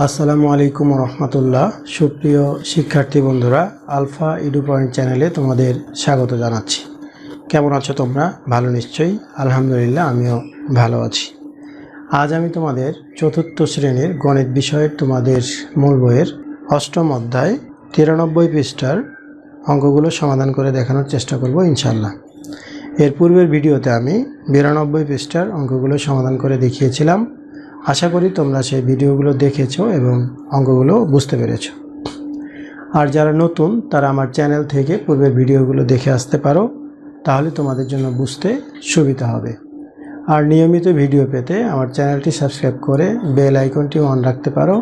আসসালামু আলাইকুম রহমতুল্লাহ। সুপ্রিয় শিক্ষার্থী বন্ধুরা, আলফা এডু পয়েন্ট চ্যানেলে তোমাদের স্বাগত জানাচ্ছি। কেমন আছো তোমরা? ভালো নিশ্চয়ই। আলহামদুলিল্লাহ, আমিও ভালো আছি। আজ আমি তোমাদের চতুর্থ শ্রেণীর গণিত বিষয়ের তোমাদের মূল বইয়ের অষ্টম অধ্যায় 93 পৃষ্ঠার অঙ্কগুলো সমাধান করে দেখানোর চেষ্টা করব ইনশাল্লাহ। এর পূর্বের ভিডিওতে আমি 92 পৃষ্ঠার অঙ্কগুলো সমাধান করে দেখিয়েছিলাম। আশা করি তোমরা সেই ভিডিওগুলো দেখেছো এবং অঙ্কগুলো বুঝতে পেরেছো। আর যারা নতুন তারা আমার চ্যানেল থেকে পূর্বের ভিডিওগুলো দেখে আসতে পারো, তাহলে তোমাদের জন্য বুঝতে সুবিধা হবে। আর নিয়মিত ভিডিও পেতে আমার চ্যানেলটি সাবস্ক্রাইব করে বেল আইকনটি অন রাখতে পারো,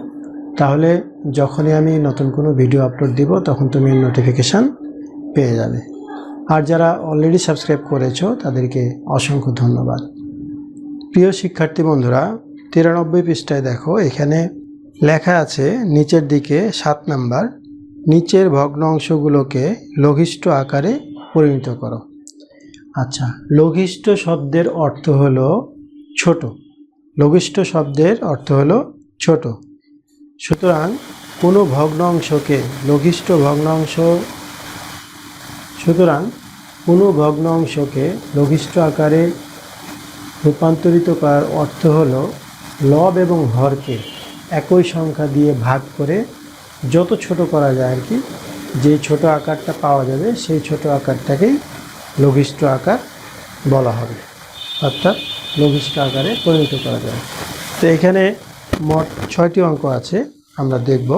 তাহলে যখনই আমি নতুন কোনো ভিডিও আপলোড দিব তখন তুমি নোটিফিকেশান পেয়ে যাবে। আর যারা অলরেডি সাবস্ক্রাইব করেছো তাদেরকে অসংখ্য ধন্যবাদ। প্রিয় শিক্ষার্থী বন্ধুরা, 93 পৃষ্ঠায় দেখো, এখানে লেখা আছে নিচের দিকে 7 নাম্বার, নিচের ভগ্ন অংশগুলোকে লঘিষ্ঠ আকারে পরিণত করো। আচ্ছা, লঘিষ্ঠ শব্দের অর্থ হলো ছোট। লঘিষ্ঠ শব্দের অর্থ হলো ছোট। সুতরাং কোনো ভগ্ন অংশকে লঘিষ্ঠ লঘিষ্ঠ আকারে রূপান্তরিত করার অর্থ হলো লব এবং হরকে একই সংখ্যা দিয়ে ভাগ করে যত ছোট করা যায় আর কি, যে ছোট আকারটা পাওয়া যাবে সেই ছোট আকারটাকেই লঘিষ্ঠ আকার বলা হবে, অর্থাৎ লঘিষ্ঠ আকারে পরিণত করা যায়। তো এখানে মোট 6টি অঙ্ক আছে, আমরা দেখব।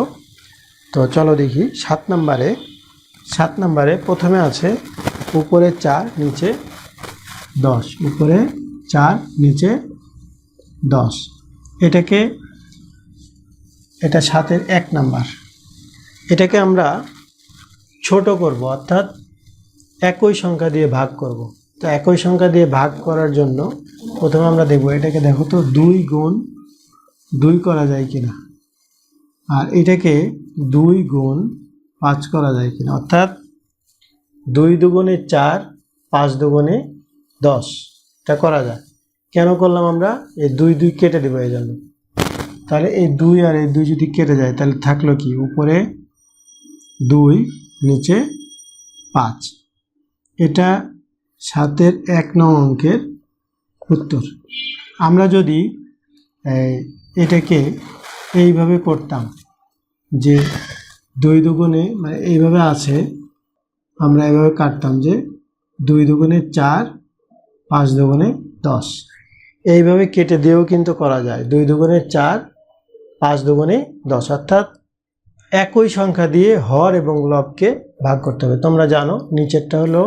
তো চলো দেখি। 7 নাম্বারে প্রথমে আছে উপরে 4 নিচে 10, উপরে 4 নিচে 10। এটা 7-এর 1 নাম্বার। এটাকে আমরা ছোট করব, অর্থাৎ একই সংখ্যা দিয়ে ভাগ করব। তো একই সংখ্যা দিয়ে ভাগ করার জন্য প্রথমে আমরা দেখব, এটাকে দেখো তো 2 গুণ 2 করা যায় কিনা, আর এটাকে 2 গুণ 5 করা যায় কিনা, অর্থাৎ 2 দুগুণে 4, 5 দুগুণে 10, এটা করা যায়। কেন করলাম আমরা? এই 2 কেটে দেবো এই জন্য। তাহলে এই 2 আর এই 2 যদি কেটে যায় তাহলে থাকলো কি, উপরে 2 নিচে 5। এটা 7-এর 1 নং অঙ্কের উত্তর। আমরা যদি এটাকে এইভাবে করতাম যে 2 দুগুণে, মানে এইভাবে আছে, আমরা এইভাবে কাটতাম যে 2 দুগুণে 4, 5 দুগুণে 10, এইভাবে কেটে দিয়েও কিন্তু করা যায়। 2 দুগুণে 4, 5 দুগুণে 10, অর্থাৎ একই সংখ্যা দিয়ে হর এবং লবকে ভাগ করতে হবে। তোমরা জানো নিচেরটা হলো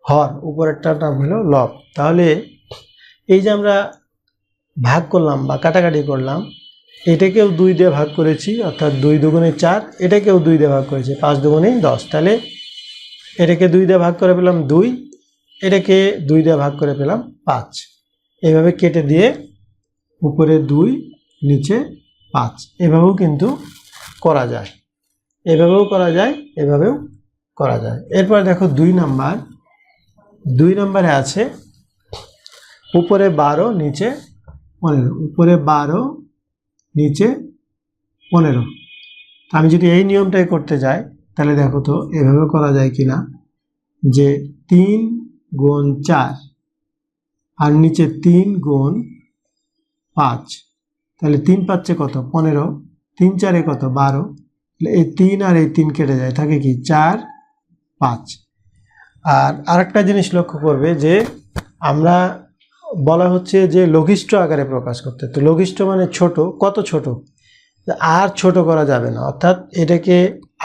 হর, উপরেরটার নাম হলো লব। তাহলে এই যে আমরা ভাগ করলাম বা কাটাকাটি করলাম, এটাকেও 2 দিয়ে ভাগ করেছি, অর্থাৎ 2 দুগুণে 4, এটাকেও 2 দিয়ে ভাগ করেছি, 5 দুগুণে 10। তাহলে এটাকে 2 দিয়ে ভাগ করে পেলাম 2, এটাকে 2 দিয়ে ভাগ করে পেলাম 5। এইভাবে কেটে দিয়ে উপরে 2 নিচে 5, এভাবেও কিন্তু করা যায়, এভাবেও করা যায়, এভাবেও করা যায়। এরপর দেখো 2 নাম্বারে আছে উপরে 12 নিচে 15, উপরে 12 নিচে 15। আমি যদি এই নিয়মটাই করতে যাই তাহলে দেখো তো এভাবে করা যায় কিনা, যে 3 গুণ 4 আর নিচে 3 গুণ 5, তাহলে 3 5 কত, 15, 3 4 কত, 12। এই 3 আর এই 3 কেটে যায়, থাকে কি 4 5। আর আরেকটা জিনিস লক্ষ্য করবে যে আমরা বলা হচ্ছে যে লঘিষ্ঠ আকারে প্রকাশ করতে। তো লঘিষ্ঠ মানে ছোট, কত ছোট, আর ছোট করা যাবে না, অর্থাৎ এটাকে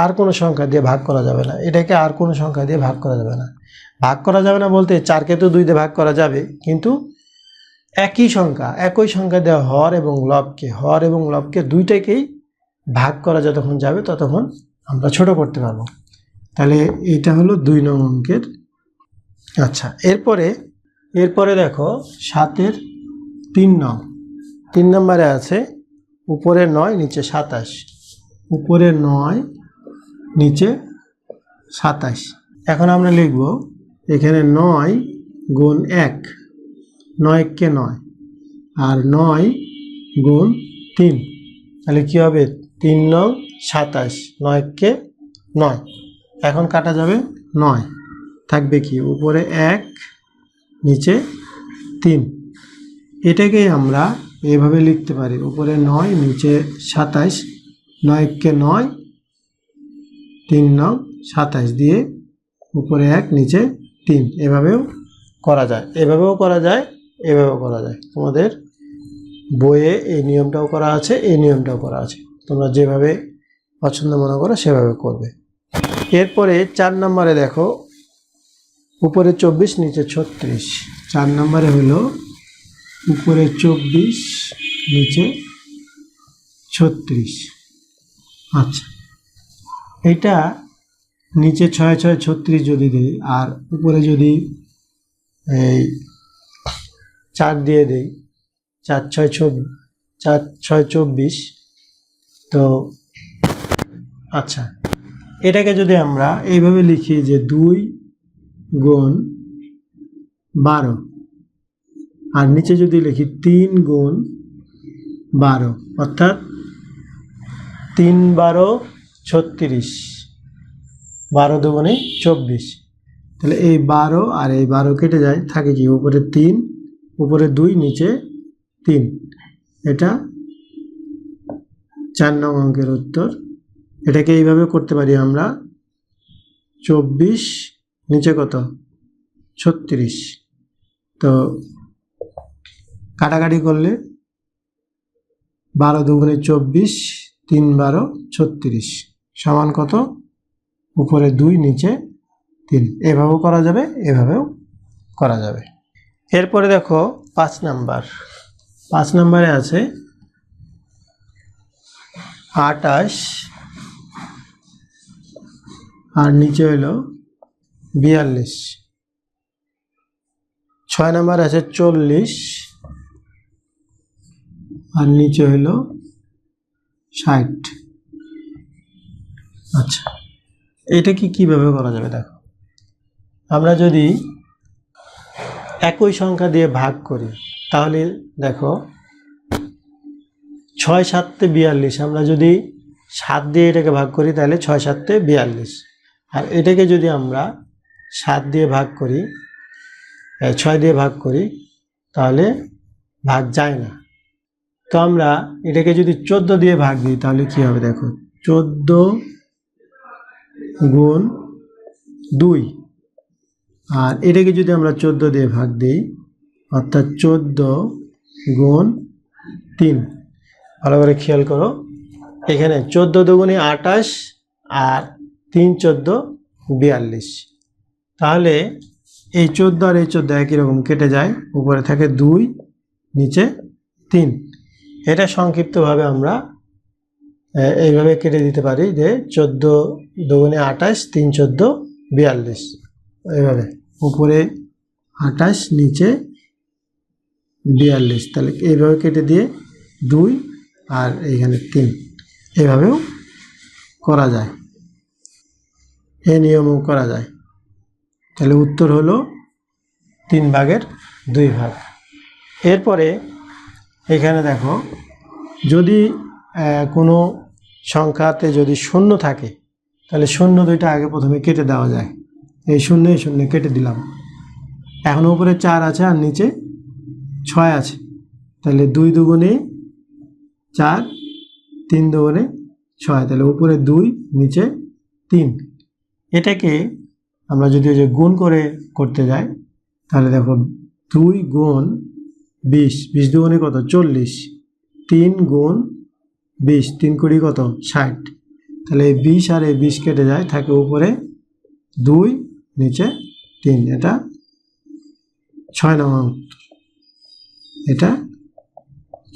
আর কোনো সংখ্যা দিয়ে ভাগ করা যাবে না, এটাকে আর কোনো সংখ্যা দিয়ে ভাগ করা যাবে না। ভাগ করা যাবে না বলতে 4কে তো 2 দিয়ে ভাগ করা যাবে, কিন্তু একই সংখ্যা দেওয়া হর এবং লবকে দুইটাকেই ভাগ করা যতক্ষণ যাবে ততক্ষণ আমরা ছোট করতে পারবো। তাহলে এটা হলো 2 নং অঙ্কের। আচ্ছা, এরপরে দেখো 7-এর 3 নম্বরে আছে উপরে 9 নিচে 27, উপরে 9 নিচে 27। এখন আমরা লিখব এখানে 9 গুণ 1, 9 কে 9, আর 9 গুণ 3, তাহলে কি হবে 3 নং 27, 9 কে 9, এখন কাটা যাবে 9, থাকবে কি উপরে 1 নিচে 3। এটাকেই আমরা এইভাবে লিখতে পারি, উপরে 9 নিচে 27, 9 কে 9, 3 নং 27 দিয়ে উপরে 1 নিচে 3। এভাবেও করা যায়, এভাবেও করা যায়, এভাবেও করা যায়। তোমাদের বইয়ে এই নিয়মটাও করা আছে, এই নিয়মটাও করা আছে, তোমরা যেভাবে পছন্দ মনে করো সেভাবে করবে। এরপরে 4 নম্বরে দেখো, উপরে 24 নিচে 36। 4 নম্বরে হলো উপরে 24 নিচে 36। আচ্ছা, এটা নিচে 6 6 36 যদি দিই আর উপরে যদি এই 4 দিয়ে দিই, 4 6 24, তো আচ্ছা এটাকে যদি আমরা এইভাবে লিখি যে 2 গুণ 12, আর নিচে যদি লিখি 3 গুণ 12, অর্থাৎ 3 12 36, 12 দুগুণে 24। তাহলে এই 12 আর এই 12 কেটে যায়, থাকে কি উপরে 3, উপরে 2 নিচে 3। এটা 4 নং অঙ্কের উত্তর। এটাকে এইভাবে করতে পারি আমরা, 24 নিচে কত 36, তো কাটাকাটি করলে 12 দুগুণে 24, 3 12 36 সমান কত, উপরে 2 নিচে 3। এভাবেও করা যাবে, এভাবেও করা যাবে। এরপরে দেখো 5 নাম্বার। 5 নম্বরে আছে 28 আর নিচে হলো 42। 6 নম্বর আছে 40 আর নিচে হলো 60। আচ্ছা, এটা কিভাবে করা যাবে দেখো, আমরা যদি একই সংখ্যা দিয়ে ভাগ করি তাহলে দেখো 6 7 42, আমরা যদি 7 দিয়ে এটাকে ভাগ করি তাহলে 6 7 42, আর এটাকে যদি আমরা 7 দিয়ে ভাগ করি, 6 দিয়ে ভাগ করি তাহলে ভাগ যায় না। তো আমরা এটাকে যদি 14 দিয়ে ভাগ দিই তাহলে কি হবে দেখো, 14 গুণ 2, আর এটাকে যদি আমরা 14 দিয়ে ভাগ দিই অর্থাৎ 14 গুণ 3। ভালো করে খেয়াল করো, এখানে 14 দুগুণে 28 আর 3 14 42। তাহলে এই 14 আর এই 14 একই রকম কেটে যায়, উপরে থাকে 2 নিচে 3। এটা সংক্ষিপ্তভাবে আমরা এইভাবে কেটে দিতে পারি যে 14 দুগুণে 28, 3 14 42, এইভাবে উপরে 28 নিচে 42। তাহলে এইভাবে কেটে দিয়ে 2 আর এইখানে 3, এভাবেও করা যায়, এই নিয়মও করা যায়। তাহলে উত্তর হলো 3 ভাগের 2 ভাগ। এরপরে এখানে দেখো, যদি কোনো সংখ্যাতে যদি শূন্য থাকে তাহলে শূন্য 2টা আগে প্রথমে কেটে দেওয়া যায়, এই শূন্য কেটে দিলাম। এখন উপরে 4 আছে আর নিচে 6 আছে, তাহলে 2 দুগুণে 4, 3 দুগুণে 6, তাহলে উপরে 2 নিচে 3। এটাকে আমরা যদি ওই যে গুণ করে করতে যাই তাহলে দেখো 2 গুণ 20, 20 দুগুণে কত 40, 3 গুণ 20, 3 কুড়ি কত 60। তাহলে এই 20 আর এই 20 কেটে যায়, থাকে উপরে 2 নিচে 3। এটা 6 নম্বর উত্তর, এটা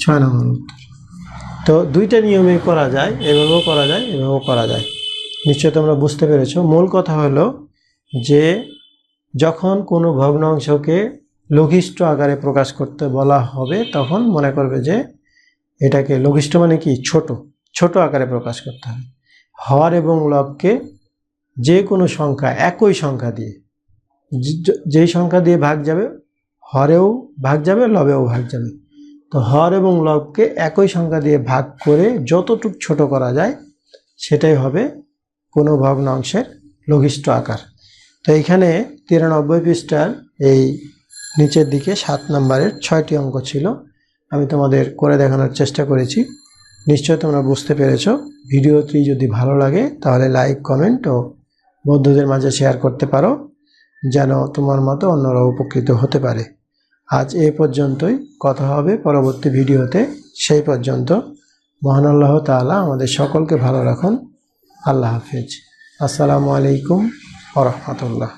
6 নম্বর উত্তর। তো 2টা নিয়মে করা যায়, এভাবেও করা যায়, এভাবেও করা যায়। নিশ্চয় তোমরা বুঝতে পেরেছো। মূল কথা হলো যে যখন কোনো ভগ্নাংশকে লঘিষ্ঠ আকারে প্রকাশ করতে বলা হবে তখন মনে করবে যে এটাকে লঘিষ্ঠ মানে কি, ছোট আকারে প্রকাশ করতে হবে। হর এবং লবকে যে কোনো সংখ্যা, একই সংখ্যা দিয়ে, যেই সংখ্যা দিয়ে ভাগ যাবে হরেও ভাগ যাবে, লবেও ভাগ যাবে। তো হর এবং লবকে একই সংখ্যা দিয়ে ভাগ করে যতটুকু ছোট করা যায় সেটাই হবে কোনো ভগ্নাংশের লঘিষ্ঠ আকার। তো এইখানে 93 পৃষ্ঠার এই নিচের দিকে 7 নম্বরের 6টি অঙ্ক ছিল, আমি তোমাদের করে দেখানোর চেষ্টা করেছি। নিশ্চয় তোমরা বুঝতে পেরেছো। ভিডিওটি যদি ভালো লাগে তাহলে লাইক, কমেন্ট ও বন্ধুদের মাঝে শেয়ার করতে পারো, যেন তোমার মতো অন্যরা উপকৃত হতে পারে। আজ এ পর্যন্তই, কথা হবে পরবর্তী ভিডিওতে। সেই পর্যন্ত মহান আল্লাহ তাআলা আমাদের সকলকে ভালো রাখুন। আল্লাহ হাফেজ। আসসালামু আলাইকুম ওয়া রাহমাতুল্লাহ।